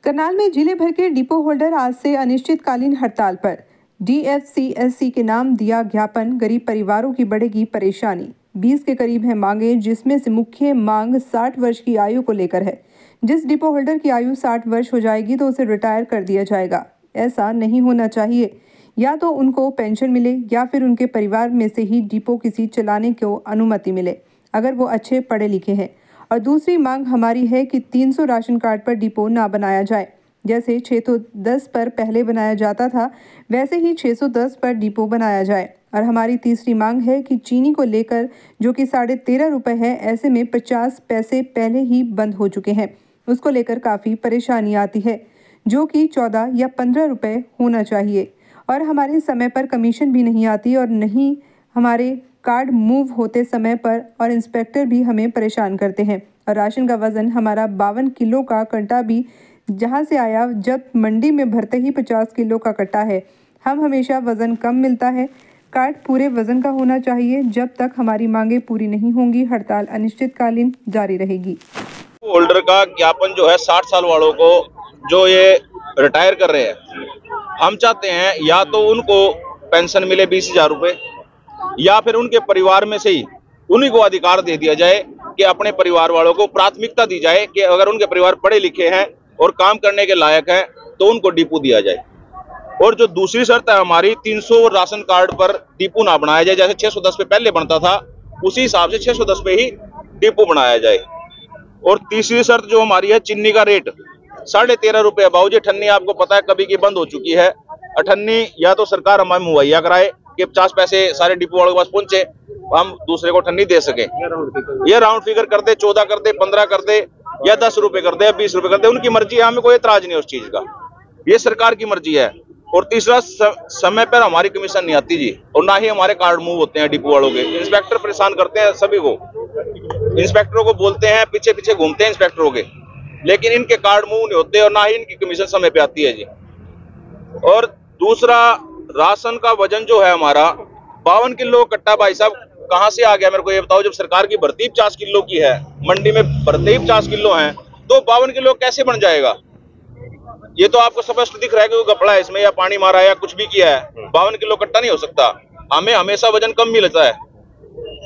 करनाल में जिले भर के डिपो होल्डर आज से अनिश्चितकालीन हड़ताल पर। DFCSC के नाम दिया ज्ञापन, गरीब परिवारों की बढ़ेगी परेशानी। 20 के करीब है मांगे, जिसमें से मुख्य मांग 60 वर्ष की आयु को लेकर है। जिस डिपो होल्डर की आयु 60 वर्ष हो जाएगी तो उसे रिटायर कर दिया जाएगा। ऐसा नहीं होना चाहिए। या तो उनको पेंशन मिले या फिर उनके परिवार में से ही डिपो किसी चलाने को अनुमति मिले, अगर वो अच्छे पढ़े लिखे हैं। और दूसरी मांग हमारी है कि 300 राशन कार्ड पर डिपो ना बनाया जाए। जैसे 610 पर पहले बनाया जाता था, वैसे ही 610 पर डिपो बनाया जाए। और हमारी तीसरी मांग है कि चीनी को लेकर, जो कि 13.5 रुपये है, ऐसे में 50 पैसे पहले ही बंद हो चुके हैं। उसको लेकर काफ़ी परेशानी आती है, जो कि 14 या 15 रुपये होना चाहिए। और हमारे समय पर कमीशन भी नहीं आती और नहीं हमारे कार्ड मूव होते समय पर, और इंस्पेक्टर भी हमें परेशान करते हैं। और राशन का वज़न हमारा 52 किलो का कट्टा भी जहां से आया, जब मंडी में भरते ही 50 किलो का कट्टा है। हम हमेशा वज़न कम मिलता है। कार्ड पूरे वज़न का होना चाहिए। जब तक हमारी मांगे पूरी नहीं होंगी, हड़ताल अनिश्चितकालीन जारी रहेगी। होल्डर का ज्ञापन जो है 60 साल वालों को जो ये रिटायर कर रहे हैं, हम चाहते हैं या तो उनको पेंशन मिले 20,000 रुपये, या फिर उनके परिवार में से ही उन्हीं को अधिकार दे दिया जाए कि अपने परिवार वालों को प्राथमिकता दी जाए कि अगर उनके परिवार पढ़े लिखे हैं और काम करने के लायक हैं तो उनको डिपो दिया जाए। और जो दूसरी शर्त है हमारी, 300 राशन कार्ड पर डिपो ना बनाया जाए। जैसे 610 पे पहले बनता था, उसी हिसाब से 610 पे ही डिपो बनाया जाए। और तीसरी शर्त जो हमारी है, चीनी का रेट 13.5 रुपये। बाबूजी, अठन्नी आपको पता है कभी की बंद हो चुकी है। अठन्नी या तो सरकार हमें मुहैया कराए कि 50 पैसे सारे डिपो वालों के पास पहुंचे, हम दूसरे को ठन्नी दे सके। ये राउंड फिगर कर दे, 14 कर दे, 15 कर दे, या 10 रुपए कर दे, या 20 रुपए कर दे, उनकी मर्जी है, हमें कोई एतराज नहीं उस चीज का। ये सरकार की मर्जी है। और तीसरा, समय पर हमारी कमीशन नहीं आती जी, और ना ही हमारे कार्ड मूव होते हैं डिपो वालों के। इंस्पेक्टर परेशान करते हैं सभी को, इंस्पेक्टरों को बोलते हैं, पीछे पीछे घूमते हैं इंस्पेक्टरों के, लेकिन इनके कार्ड मूव नहीं होते और ना ही इनकी कमीशन समय पे आती है जी। और दूसरा, राशन का वजन जो है हमारा 52 किलो कट्टा, भाई साहब कहां से आ गया मेरे को ये बताओ। जब सरकार की भर्ती 50 किलो की है, मंडी में भरते ही 50 किलो है, तो 52 किलो कैसे बन जाएगा? ये तो आपको स्पष्ट दिख रहा है कि वो कपड़ा है इसमें, या पानी मारा है, या कुछ भी किया है। 52 किलो कट्टा नहीं हो सकता। हमें हमेशा वजन कम मिलता है।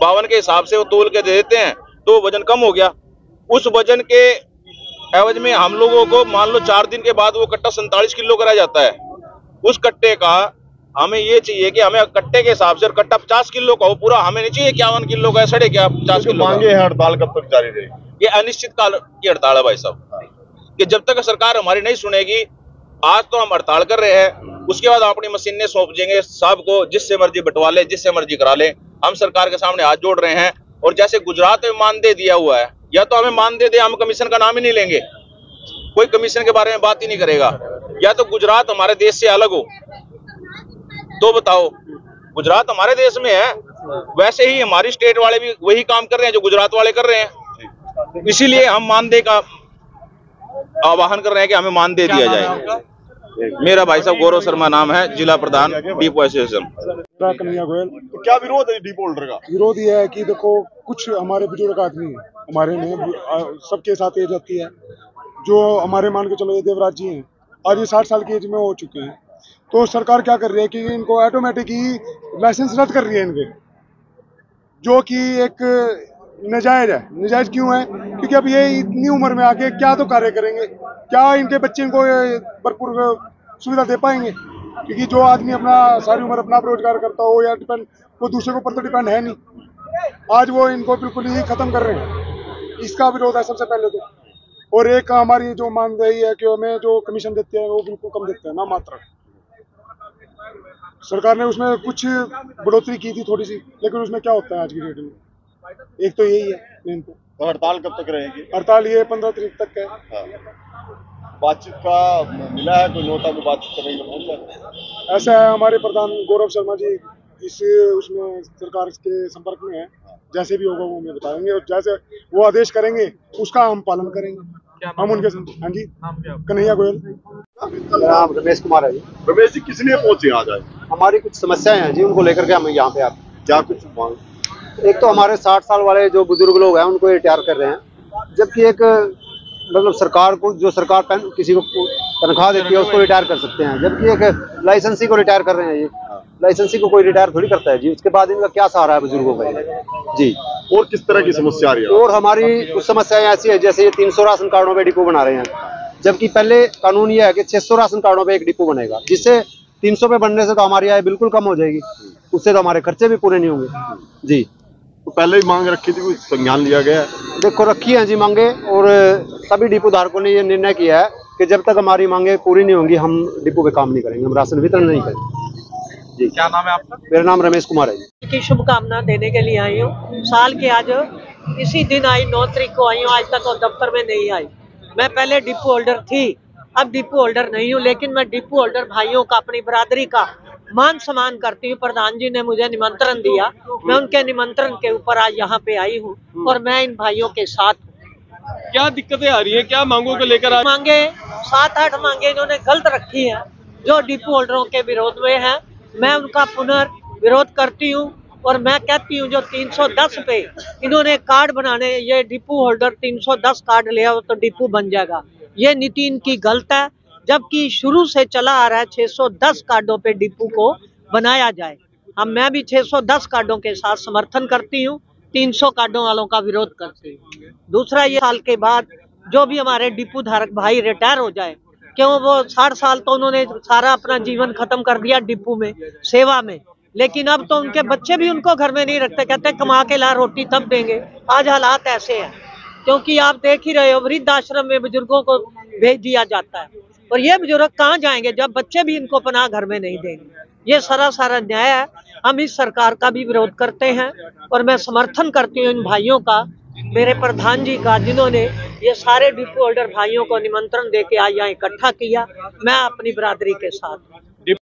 52 के हिसाब से वो तोल के दे देते हैं, तो वजन कम हो गया। उस वजन के एवज में हम लोगों को मान लो 4 दिन के बाद वो कट्टा 47 किलो कराया जाता है। उस कट्टे का हमें ये चाहिए कि हमें कट्टे के हिसाब से, कट्टा 50 किलो का हो पूरा, हमें नहीं चाहिए 51 किलो का, 50 किलो मांगे है। हड़ताल कब तक जारी रहेगी? ये अनिश्चित काल की हड़ताल है भाई साहब, कि जब तक सरकार हमारी नहीं सुनेगी। आज तो हम हड़ताल कर रहे हैं, उसके बाद हम अपनी मशीनें सौंप देंगे साहब को, जिससे मर्जी बंटवा ले, जिससे मर्जी करा ले। हम सरकार के सामने हाथ जोड़ रहे हैं। और जैसे गुजरात में मानदेय दिया हुआ है, या तो हमें मानदेय दे, हम कमीशन का नाम ही नहीं लेंगे, कोई कमीशन के बारे में बात ही नहीं करेगा। या तो गुजरात हमारे देश से अलग हो, तो बताओ। गुजरात हमारे देश में है, वैसे ही हमारी स्टेट वाले भी वही काम कर रहे हैं जो गुजरात वाले कर रहे हैं। इसीलिए हम मानदेय का आह्वान कर रहे हैं कि हमें मानदेय दिया जाए। मेरा भाई साहब गौरव शर्मा नाम है, जिला प्रधान डिपो एसोसिएशन। कन्हैया गोयल। तो क्या विरोध है डिपो होल्डर का? विरोध ये है कि देखो, कुछ हमारे बुजुर्ग आदमी है, हमारे में सबके साथ एज होती है, जो हमारे मान के चलो ये देवराज जी हैं, आज ये 60 साल की एज में हो चुके हैं। तो सरकार क्या कर रही है कि इनको ऑटोमेटिक ही लाइसेंस रद्द कर रही है इनके, जो कि एक नाजायज है। नाजायज क्यों है? क्योंकि अब ये इतनी उम्र में आके क्या तो कार्य करेंगे, क्या इनके बच्चे इनको भरपूर सुविधा दे पाएंगे? क्योंकि जो आदमी अपना सारी उम्र अपना रोजगार करता हो या डिपेंड, वो दूसरे के ऊपर तो डिपेंड है नहीं। आज वो इनको बिल्कुल ही खत्म कर रहे हैं। इसका विरोध है सबसे पहले तो। और एक हमारी जो मानदेय है कि हमें जो कमीशन देते हैं वो बिल्कुल कम देते हैं, ना मात्र। सरकार ने उसमें कुछ बढ़ोतरी की थी थोड़ी सी, लेकिन उसमें क्या होता है आज की डेट में, एक तो यही है मेन। तो हड़ताल कब तक रहेगी? हड़ताल ये 15 तारीख तक है। बातचीत का मिला है कोई नोटा में बातचीत करेंगे? ऐसा है, हमारे प्रधान गौरव शर्मा जी इस उसमें सरकार के संपर्क में है। जैसे भी होगा वो हमें बताएंगे, और जैसे वो आदेश करेंगे उसका हम पालन करेंगे। हम उनके साथ। हाँ जी, कन्हैया गोयल। नाम रमेश कुमार है जी। रमेश जी, किस लिए पहुंचे आज? हमारी कुछ समस्याएं हैं जी, उनको लेकर के हम यहाँ पे आते हैं। क्या कुछ मांग? एक तो हमारे 60 साल वाले जो बुजुर्ग लोग हैं उनको रिटायर कर रहे हैं, जबकि एक मतलब सरकार को, जो सरकार किसी को तनख्वाह देती है उसको रिटायर कर सकते हैं, जबकि एक लाइसेंसी को रिटायर कर रहे हैं। ये लाइसेंसी को कोई रिटायर थोड़ी करता है जी। उसके बाद इनका क्या सहारा है बुजुर्गों का जी। और किस तरह की समस्या आ रही है? और हमारी कुछ समस्याएं ऐसी है, जैसे ये 300 राशन कार्डों पे डिपो बना रहे हैं, जबकि पहले कानून ये है कि 600 राशन कार्डों पे एक डिपो बनेगा, जिससे 300 पे बनने से तो हमारी आय बिल्कुल कम हो जाएगी, उससे तो हमारे खर्चे भी पूरे नहीं होंगे जी। तो पहले ही मांग रखी थी, कुछ संज्ञान लिया गया है? देखो रखी है जी मांगे, और सभी डिपो धारकों ने ये निर्णय किया है कि जब तक हमारी मांगे पूरी नहीं होंगी हम डिपो पे काम नहीं करेंगे, हम राशन वितरण नहीं करेंगे जी। क्या नाम है आपका? मेरा नाम रमेश कुमार है जी। की शुभकामना देने के लिए आई हूँ। साल के आज इसी दिन आई, 9 तारीख को आई हूँ, आज तक और दफ्तर में नहीं आई। मैं पहले डिपो होल्डर थी, अब डिपो होल्डर नहीं हूँ, लेकिन मैं डिपो होल्डर भाइयों का, अपनी बरादरी का मान सम्मान करती हूँ। प्रधान जी ने मुझे निमंत्रण दिया, मैं उनके निमंत्रण के ऊपर आज यहाँ पे आई हूँ और मैं इन भाइयों के साथ हूँ। क्या दिक्कतें आ रही हैं, क्या मांगों को लेकर? मांगे 7-8 मांगे इन्होंने गलत रखी है, जो डिपो होल्डरों के विरोध में है। मैं उनका पुनर्विरोध करती हूँ और मैं कहती हूँ जो 310 पे इन्होंने कार्ड बनाने, ये डिपो होल्डर 310 कार्ड ले आओ तो डिपो बन जाएगा, ये नीति इनकी गलत है। जबकि शुरू से चला आ रहा है 610 कार्डों पे डिपो को बनाया जाए। हम मैं भी 610 कार्डों के साथ समर्थन करती हूँ, 300 कार्डों वालों का विरोध करती हूँ। दूसरा, ये साल के बाद जो भी हमारे डिपो धारक भाई रिटायर हो जाए, क्यों वो 60 साल तो उन्होंने सारा अपना जीवन खत्म कर दिया डिपो में, सेवा में, लेकिन अब तो उनके बच्चे भी उनको घर में नहीं रखते, कहते कमा के ला रोटी तब देंगे। आज हालात ऐसे हैं, क्योंकि आप देख ही रहे हो वृद्धाश्रम में बुजुर्गों को भेज दिया जाता है, और ये बुजुर्ग कहाँ जाएंगे जब बच्चे भी इनको पनाह घर में नहीं देंगे। ये सारा न्याय है। हम इस सरकार का भी विरोध करते हैं और मैं समर्थन करती हूँ इन भाइयों का, मेरे प्रधान जी का, जिन्होंने ये सारे डिपो होल्डर भाइयों को निमंत्रण देके आज यहाँ इकट्ठा किया। मैं अपनी बरादरी के साथ हूँ।